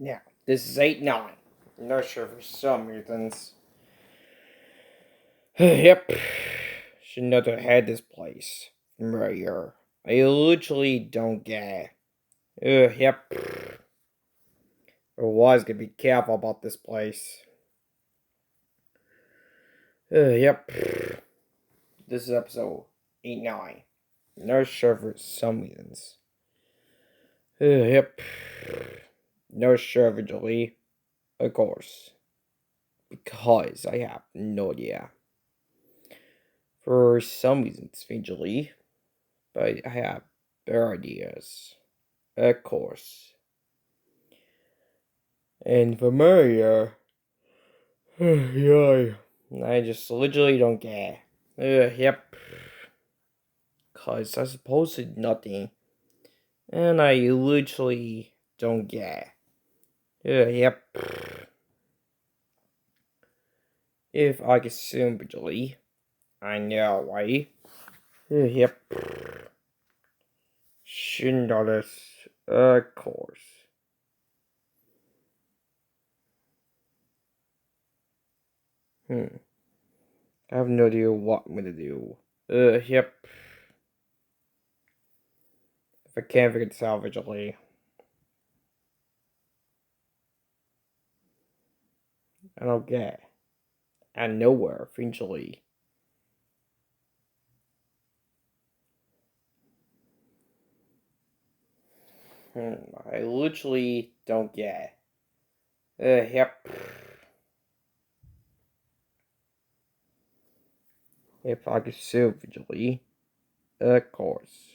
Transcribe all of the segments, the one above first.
Now, this is 8-9. Not sure for some reasons. Yep. Should not have had this place from right here. I literally don't get it. Yep. I was gonna be careful about this place. Yep. This is episode 8-9. Not sure for some reasons. Yep. No sure eventually. Of course. Because I have no idea. For some reasons, eventually. But I have better ideas. Of course. And for Mario, yeah, I just literally don't care. Yep. Cause I supposed to nothing. And I literally don't care. Yep. If I could simply, I know, right? Yep. Shouldn't notice, of course. I have no idea what I'm gonna do. Yep. If I can't figure this out visually. I don't get. And nowhere, eventually. I literally don't get. Yep. If I could sue visually. Of course.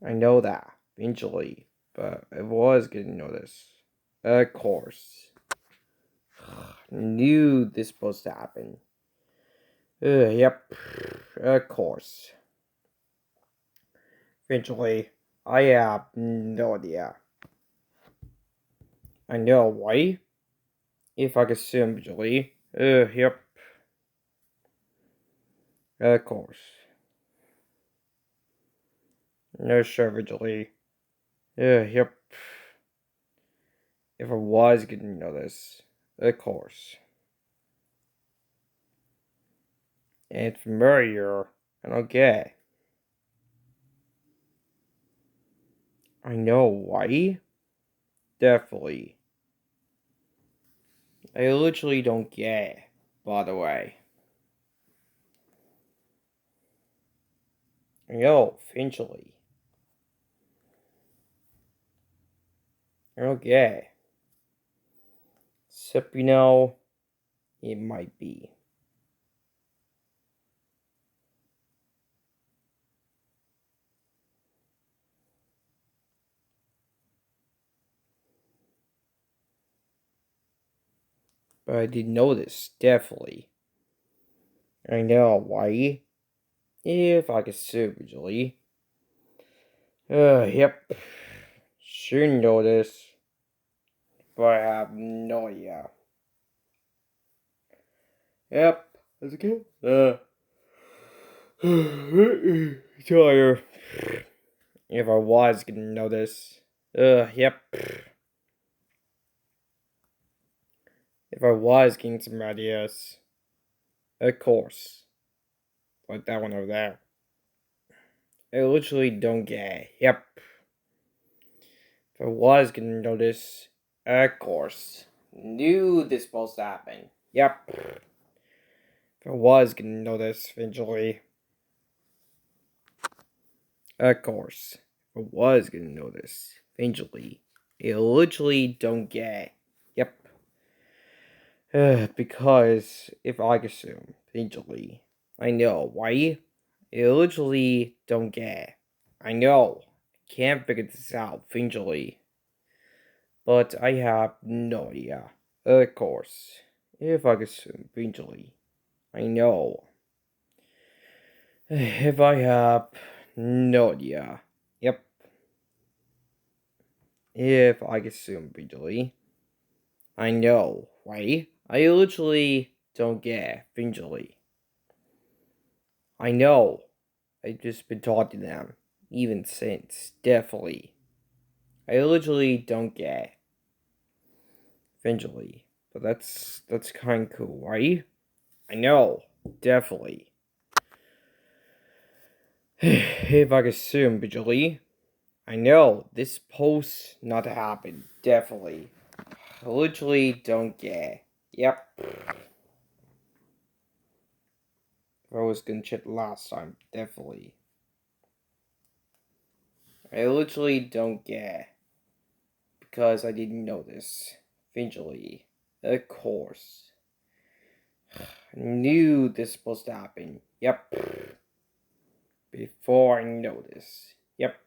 I know that, eventually, but I was getting noticed. Of course. Knew this was supposed to happen. Yep. Of course. Eventually, I have no idea. I know why. If I could simply. Yep. Of course. No savagely. Yep. If I was getting noticed. Of course. And familiar. And okay. I know why. Definitely. I literally don't get, by the way. I know, eventually. I don't get. Except, it might be. But I did notice, definitely. I know why. If I could simply. Yep. Should notice. But I have no idea. Yep. That's okay. Tired. If I was gonna notice. Yep. If I was getting some ideas. Of course. Like that one over there. I literally don't get. Yep. If I was gonna notice. Of course. Knew this was supposed to happen. Yep. If I was gonna notice eventually. Of course. If I was gonna notice eventually. I literally don't get. Yep. Because if I assume eventually. I know why. I literally don't get. I know. I can't figure this out eventually. But I have no idea. Of course. If I assume eventually. I know. If I have no idea. Yep. If I assume eventually. I know, right? I literally don't get eventually. I know. I've just been talking to them. Even since. Definitely. I literally don't get. Eventually. But that's kinda cool, right? I know. Definitely. If I could assume, visually. I know. This supposed not to happen. Definitely. I literally don't get. Yep. I was gonna check last time. Definitely. I literally don't get. Because I didn't know this. Eventually. Of course. I knew this was supposed to happen. Yep. Before I know this. Yep.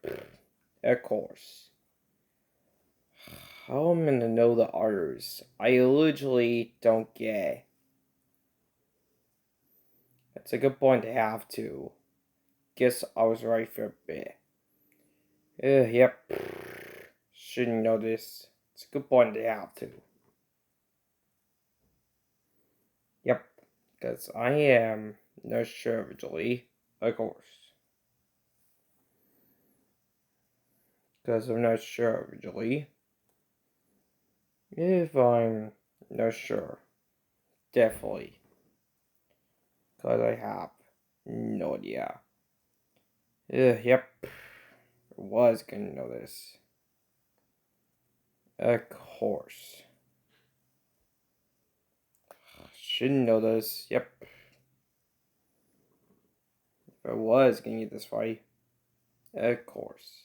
Of course. How am I gonna know the others? I literally don't get. That's a good point to have to. Guess I was right for a bit. Yep. Shouldn't know this. It's a good point to have to. Yep. Because I am not sure originally. Of course. Because I'm not sure originally. If I'm not sure. Definitely. Because I have no idea. Yep. I was gonna know this. Of course. Shouldn't know this. Yep. If I was gonna get this right. Of course.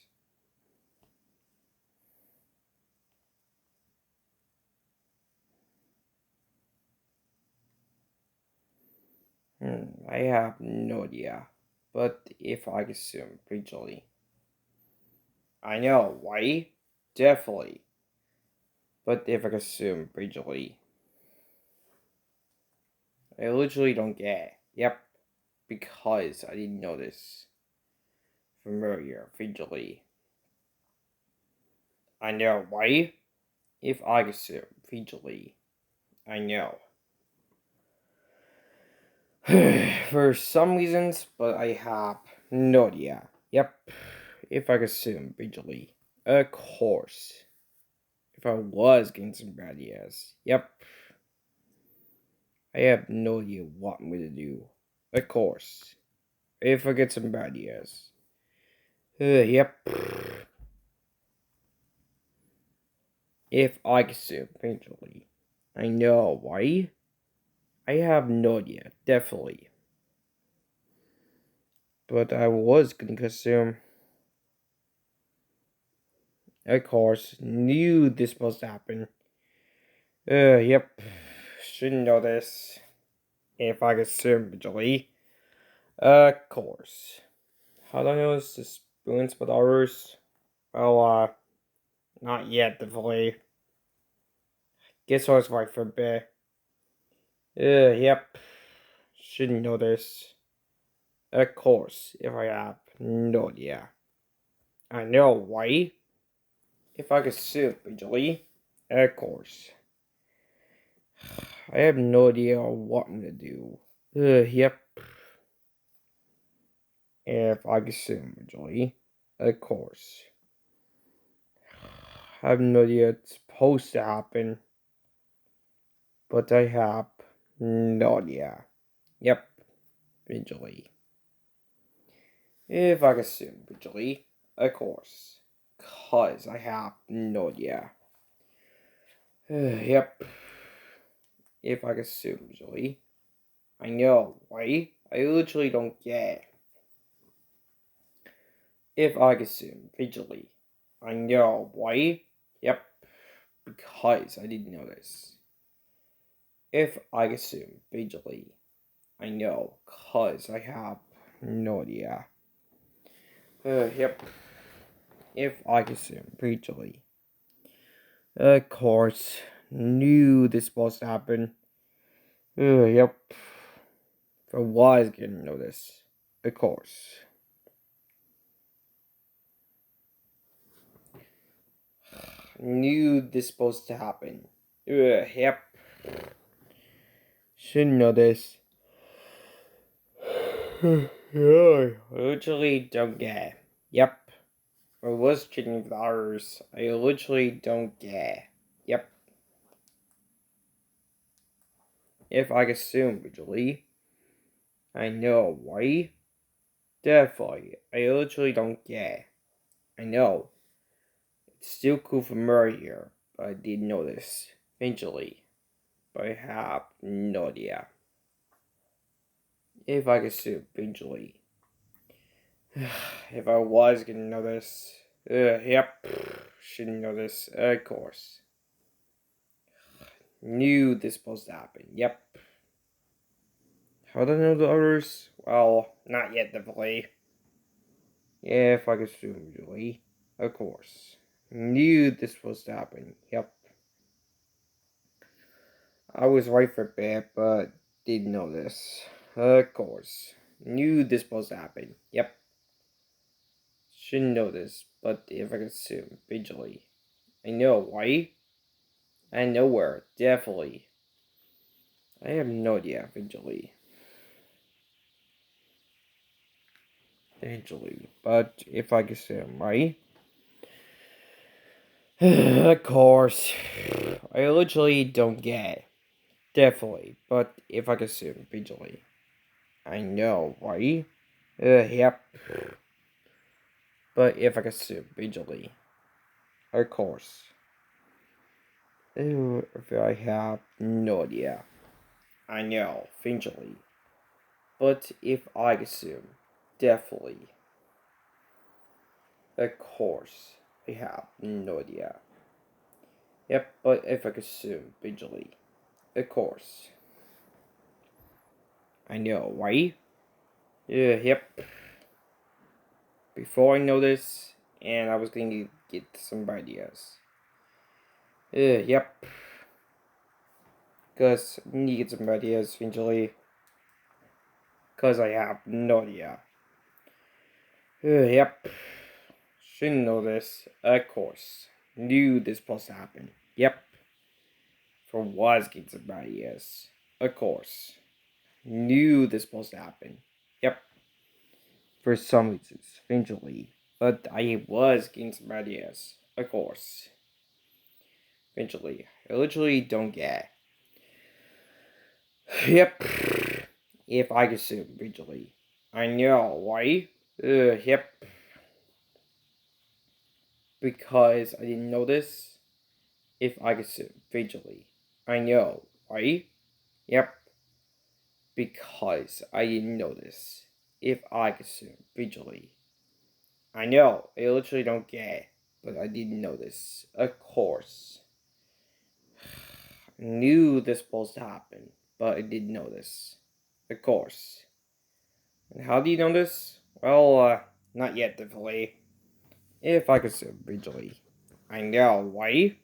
I have no idea. But if I assume briefly. I know, why? Definitely. But if I assume briefly. I literally don't get. Yep. Because I didn't know this from earlier, briefly. I know, why? If I assume briefly. I know. For some reasons, but I have no idea. Yep. If I assume briefly. Of course. If I was getting some bad ideas. Yep. I have no idea what I'm gonna do. Of course. If I get some bad ideas. Yep. If I assume eventually. I know, why? I have no idea, definitely. But I was gonna assume. Of course, knew this must happen. Yep. Shouldn't know this. If I assume eventually. Of course. How do I know it's the spoons with others? Well, not yet, definitely. Guess I was right for a bit. Yep. Shouldn't know this. Of course, if I have no idea. I know, why? If I could soup, Julie. Of course. I have no idea what I'm gonna do. Yep. If I could soup, Julie. Of course. I have no idea it's supposed to happen. But I have no idea. Yep. Visually. If I could assume visually, of course. Cause I have no idea. Yep. If I could assume visually. I know, right? I literally don't get. If I could assume visually. I know, why? Yep. Because I didn't know this. If I could assume visually. I know, cause I have no idea. Yep. If I could assume visually. Of course, knew this was to happen. Yep. If I was gonna know this. Of course. Knew this was supposed to happen. Yep. Should know this. I literally don't get. Yep. I was checking the hours. I literally don't get. Yep. If I assume visually, I know why. Definitely. I literally don't get. I know. It's still cool for Murray here, but I didn't know this. Eventually. But I have no idea. If I assume visually. If I was gonna know this. Yep. Shouldn't know this. Of course. Knew this was supposed to happen. Yep. How do I know the others? Well, not yet, definitely. Yeah, if I could assume, Julie. Of course. Knew this was supposed to happen. Yep. I was right for a bit, but didn't know this. Of course. Knew this was supposed to happen. Yep. Shouldn't know this, but if I could assume, visually. I know why. I know where, definitely. I have no idea, visually. Visually. But if I could assume, right? Of course. I literally don't get. Definitely. But if I could assume, visually. I know, right? Yep. But if I could assume, visually. Of course. If I have no idea. I know, visually. But if I assume, definitely. Of course. I have no idea. Yep, but if I assume, visually. Of course. I know, right? Yep. Before I know this, and I was going to get some ideas. Yep. Because I need to get some ideas eventually. Because I have no idea. Yep. Shouldn't know this. Of course. Knew this was supposed to happen. Yep. For was getting some ideas. Of course. Knew this was supposed to happen. Yep. For some reasons. Eventually. But I was getting some ideas. Of course. Eventually. I literally don't get. Yep. If I assume visually. I know, why? Yep. Because I didn't know this. If I assume visually. I know, why? Yep. Because I didn't know this. If I assume visually. I know, I literally don't get. But I didn't know this. Of course. I knew this was supposed to happen. But I didn't know this. Of course. And how do you know this? Well, not yet, definitely. If I could say visually. I know, why?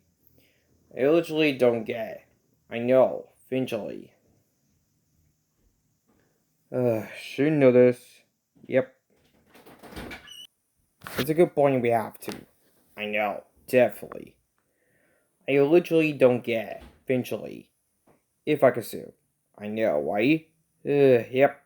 I literally don't get. I know, visually. Should know this. Yep. It's a good point we have to. I know, definitely. I literally don't get. Eventually. If I could sue. I know, why? Yep.